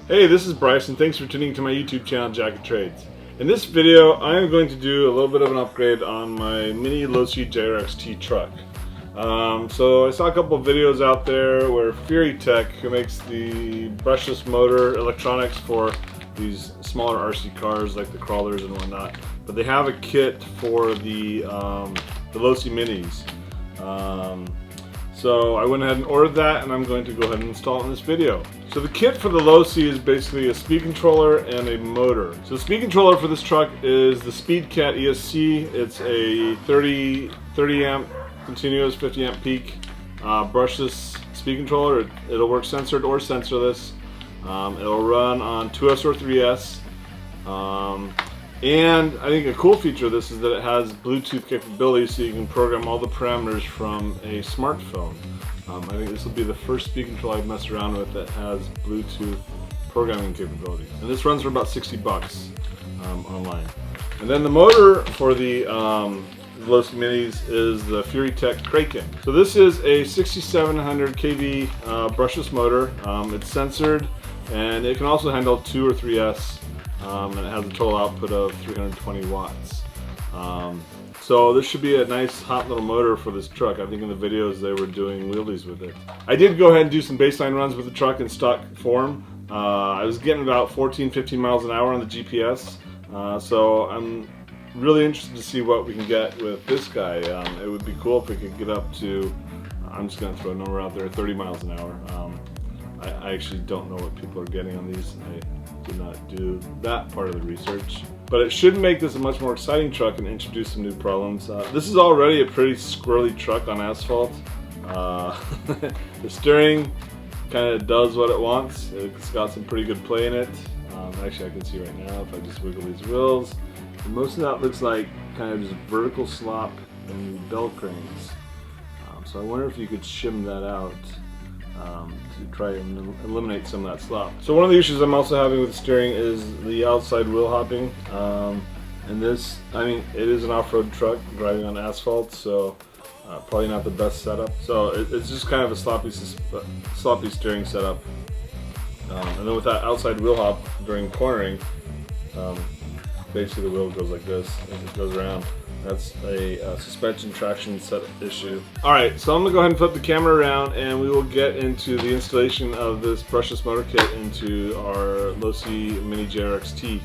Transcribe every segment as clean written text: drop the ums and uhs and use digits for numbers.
Hey, this is Bryce and thanks for tuning to my YouTube channel, Jacket Trades. In this video, I am going to do a little bit of an upgrade on my mini Losi JRX-T truck. So I saw a couple of videos out there where FuriTek, who makes the brushless motor electronics for these smaller RC cars like the crawlers and whatnot, but they have a kit for the Losi minis. So I went ahead and ordered that, and I'm going to go ahead and install it in this video. So the kit for the Losi is basically a speed controller and a motor. So the speed controller for this truck is the SpeedCat ESC. It's a 30 amp continuous, 50 amp peak brushless speed controller. It'll work sensored or sensorless. It'll run on 2S or 3S. And I think a cool feature of this is that it has Bluetooth capability, so you can program all the parameters from a smartphone. I think this will be the first speed controller I've messed around with that has Bluetooth programming capability. And this runs for about 60 bucks online. And then the motor for the Losi Minis is the FuriTek Kraken. So this is a 6700 kV brushless motor. It's sensored, and it can also handle 2 or 3S. And it has a total output of 320 watts. So this should be a nice hot little motor for this truck. I think in the videos they were doing wheelies with it. I did go ahead and do some baseline runs with the truck in stock form. I was getting about 14-15 miles an hour on the GPS. So I'm really interested to see what we can get with this guy. It would be cool if we could get up to, I'm just going to throw a number out there, 30 miles an hour. I actually don't know what people are getting on these. I did not do that part of the research. But it should make this a much more exciting truck and introduce some new problems. This is already a pretty squirrely truck on asphalt. The steering kind of does what it wants. It's got some pretty good play in it. Actually, I can see right now if I just wiggle these wheels. And most of that looks like kind of just vertical slop and bell cranes. So I wonder if you could shim that out. To try and eliminate some of that slop. So one of the issues I'm also having with the steering is the outside wheel hopping. And this, I mean, it is an off-road truck driving on asphalt, so probably not the best setup. So it's just kind of a sloppy steering setup. And then with that outside wheel hop during cornering, basically the wheel goes like this and it goes around. That's a suspension traction setup issue. Alright, so I'm going to go ahead and flip the camera around and we will get into the installation of this brushless motor kit into our Losi Mini JRX-T.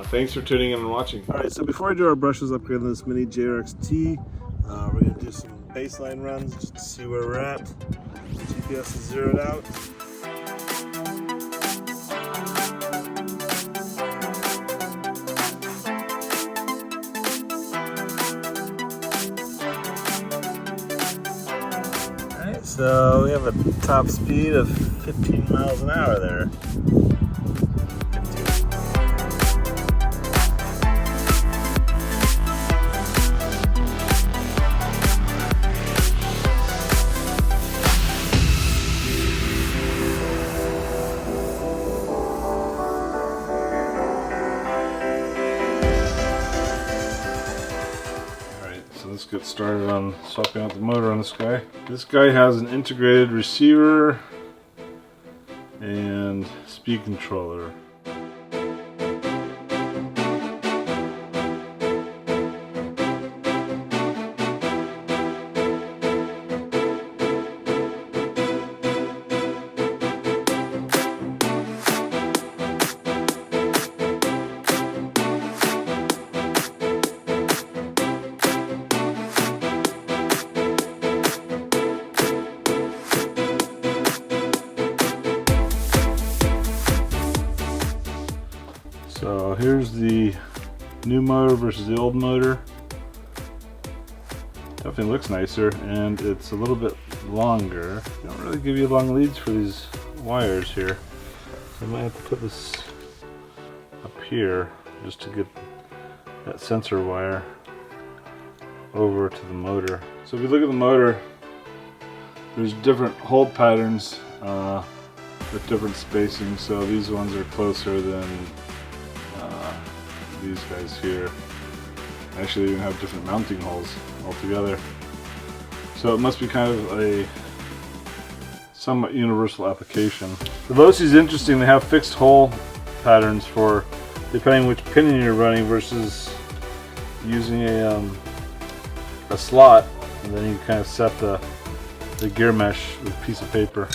Thanks for tuning in and watching. Alright, so before I do our brushless upgrade on this Mini JRX-T, we're going to do some baseline runs just to see where we're at. GPS is zeroed out. So we have a top speed of 15 miles an hour there. Let's get started on swapping out the motor on this guy. This guy has an integrated receiver and speed controller. So here's the new motor versus the old motor. Definitely looks nicer, and it's a little bit longer. They don't really give you long leads for these wires here. So I might have to put this up here just to get that sensor wire over to the motor. So if you look at the motor, there's different hold patterns with different spacing. So these ones are closer than these guys here. Actually, they even have different mounting holes altogether. So it must be kind of somewhat universal application. The Losi is interesting. They have fixed hole patterns for depending which pinion you're running versus using a slot, and then you kind of set the gear mesh with a piece of paper.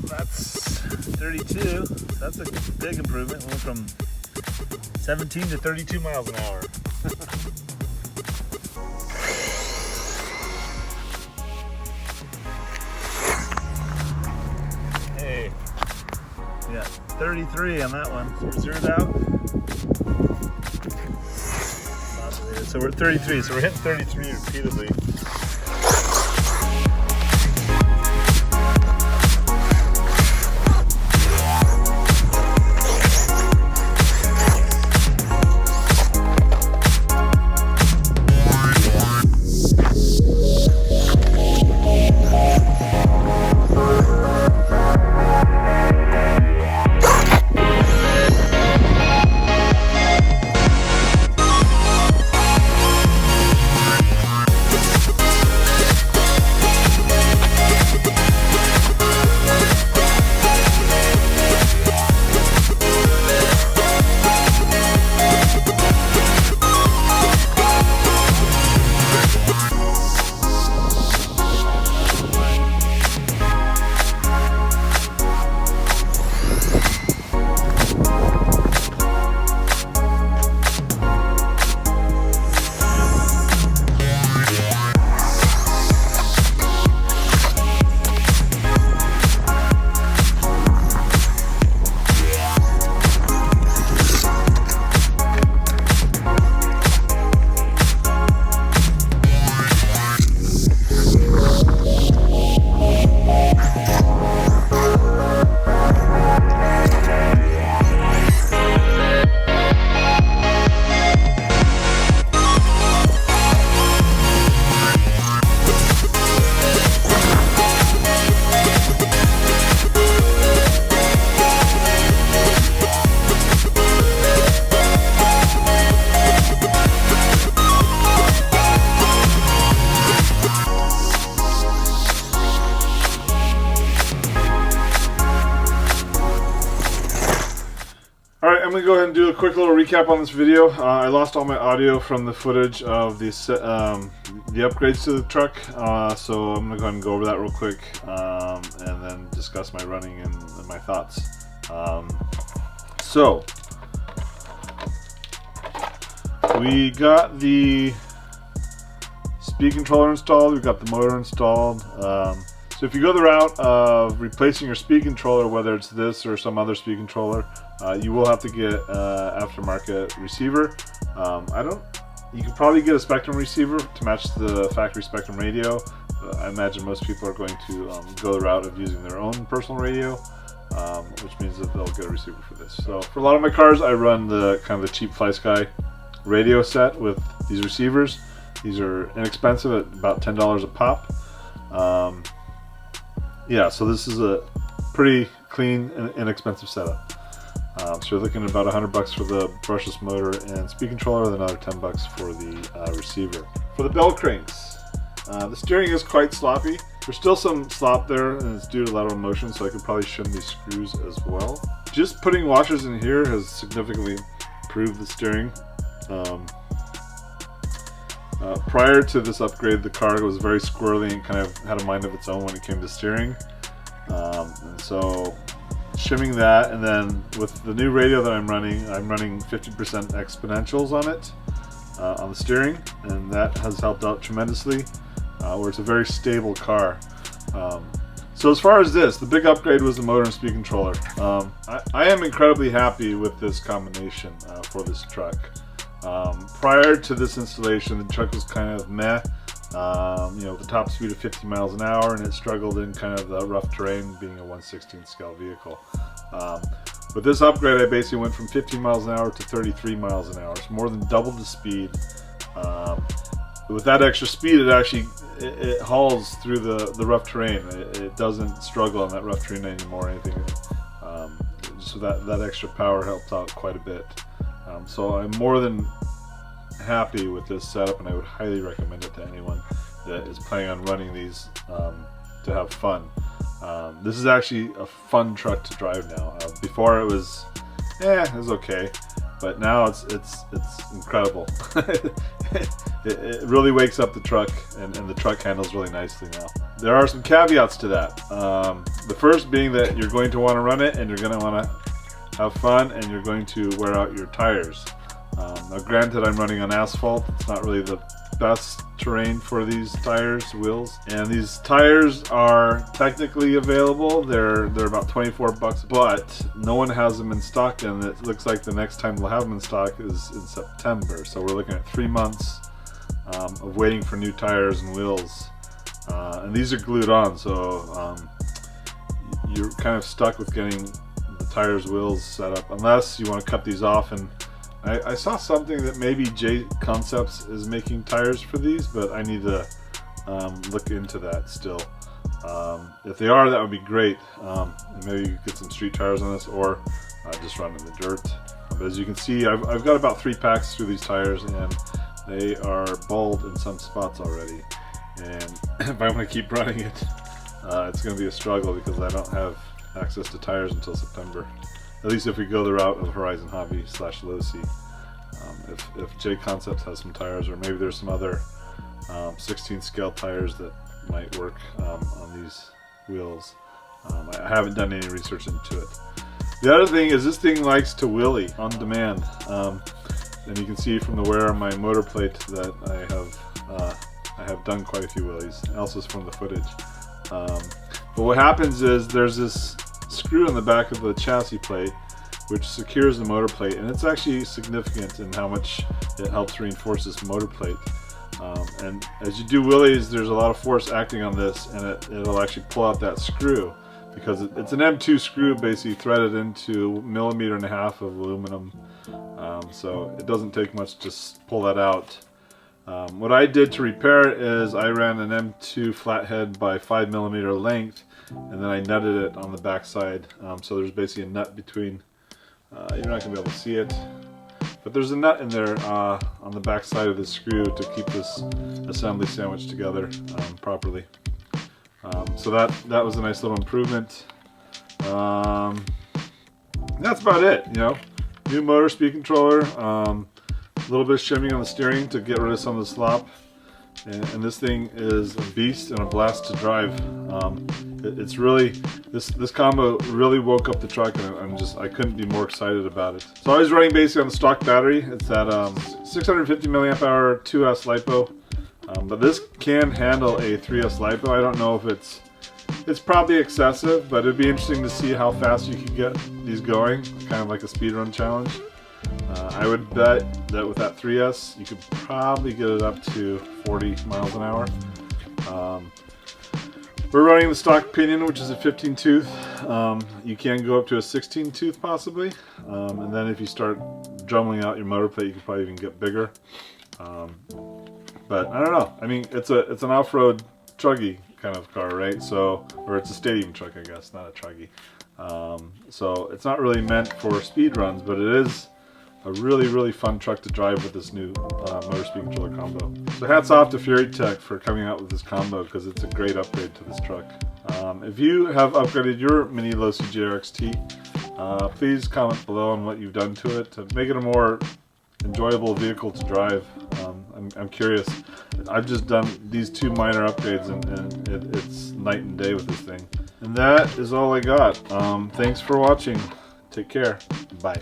That's 32. That's a big improvement. Went from 17 to 32 miles an hour. Hey, yeah, 33 on that one. So we're zeroed out. So we're at 33. So we're hitting 33 repeatedly. Alright, I'm going to go ahead and do a quick little recap on this video. I lost all my audio from the footage of the upgrades to the truck, so I'm going to go ahead and go over that real quick and then discuss my running and my thoughts. So, we got the speed controller installed, we got the motor installed. So if you go the route of replacing your speed controller, whether it's this or some other speed controller, you will have to get aftermarket receiver. You can probably get a Spectrum receiver to match the factory Spectrum radio. I imagine most people are going to go the route of using their own personal radio, which means that they'll get a receiver for this. So for a lot of my cars, I run the kind of the cheap FlySky radio set with these receivers. These are inexpensive at about $10 a pop. Yeah, so this is a pretty clean and inexpensive setup. So you're looking at about $100 for the brushless motor and speed controller, and another $10 for the receiver. For the bell cranks, the steering is quite sloppy. There's still some slop there, and it's due to lateral motion, so I could probably shim these screws as well. Just putting washers in here has significantly improved the steering. Prior to this upgrade, the car was very squirrely and kind of had a mind of its own when it came to steering. And so shimming that, and then with the new radio that I'm running 50% exponentials on it, on the steering, and that has helped out tremendously, where it's a very stable car. So as far as this, the big upgrade was the motor and speed controller. I am incredibly happy with this combination for this truck. Prior to this installation, the truck was kind of meh. You know, the top speed of 50 miles an hour, and it struggled in kind of the rough terrain, being a 1/16 scale vehicle. With this upgrade, I basically went from 15 miles an hour to 33 miles an hour. It's more than double the speed. With that extra speed, it hauls through the rough terrain. It doesn't struggle on that rough terrain anymore or anything. So that extra power helps out quite a bit. So I'm more than happy with this setup, and I would highly recommend it to anyone that is planning on running these to have fun. This is actually a fun truck to drive now. Before it was okay, but now it's incredible. It really wakes up the truck, and the truck handles really nicely now. There are some caveats to that. The first being that you're going to want to run it, and you're going to want to have fun, and you're going to wear out your tires. Now granted, I'm running on asphalt. It's not really the best terrain for these tires, wheels, and these tires are technically available. They're about $24, but no one has them in stock, and it looks like the next time we'll have them in stock is in September. So we're looking at 3 months of waiting for new tires and wheels, and these are glued on, so you're kind of stuck with getting the tires, wheels set up, unless you want to cut these off. And I saw something that maybe J Concepts is making tires for these, but I need to look into that still. If they are, that would be great. Maybe you could get some street tires on this, or just run in the dirt. But as you can see, I've got about 3 packs through these tires, and they are bald in some spots already. And if I want to keep running it, it's going to be a struggle, because I don't have access to tires until September. At least if we go the route of Horizon Hobby / Losi. If J Concepts has some tires, or maybe there's some other 16 scale tires that might work on these wheels. I haven't done any research into it. The other thing is, this thing likes to wheelie on demand. And you can see from the wear on my motor plate that I have done quite a few wheelies, and also from the footage. But what happens is, there's this screw in the back of the chassis plate which secures the motor plate, and it's actually significant in how much it helps reinforce this motor plate. And as you do wheelies, there's a lot of force acting on this, and it'll actually pull out that screw, because it's an M2 screw basically threaded into 1.5 millimeters of aluminum. So it doesn't take much to pull that out. What I did to repair it is I ran an M2 flathead by 5 millimeter length, and then I nutted it on the back side. So there's basically a nut between, you're not going to be able to see it, but there's a nut in there on the back side of the screw to keep this assembly sandwiched together properly. So that was a nice little improvement. That's about it, you know. New motor, speed controller, a little bit of shimming on the steering to get rid of some of the slop. And this thing is a beast and a blast to drive. It's really, this combo really woke up the truck, and I couldn't be more excited about it. So I was running basically on the stock battery. It's that 650 milliamp hour 2S LiPo, but this can handle a 3S LiPo. I don't know if it's probably excessive, but it'd be interesting to see how fast you can get these going, kind of like a speed run challenge. I would bet that with that 3S, you could probably get it up to 40 miles an hour. We're running the stock pinion, which is a 15 tooth. You can go up to a 16 tooth possibly, and then if you start drumming out your motor plate, you can probably even get bigger. But I don't know. I mean, it's an off-road truggy kind of car, right? So, or it's a stadium truck, I guess, not a truggy. So it's not really meant for speed runs, but it is a really fun truck to drive with this new motor speed controller combo. So hats off to FuriTek for coming out with this combo, because it's a great upgrade to this truck. If you have upgraded your mini Losi JRX-T, please comment below on what you've done to it to make it a more enjoyable vehicle to drive. I'm curious. I've just done these 2 minor upgrades, and it's night and day with this thing. And that is all I got. Thanks for watching. Take care. Bye.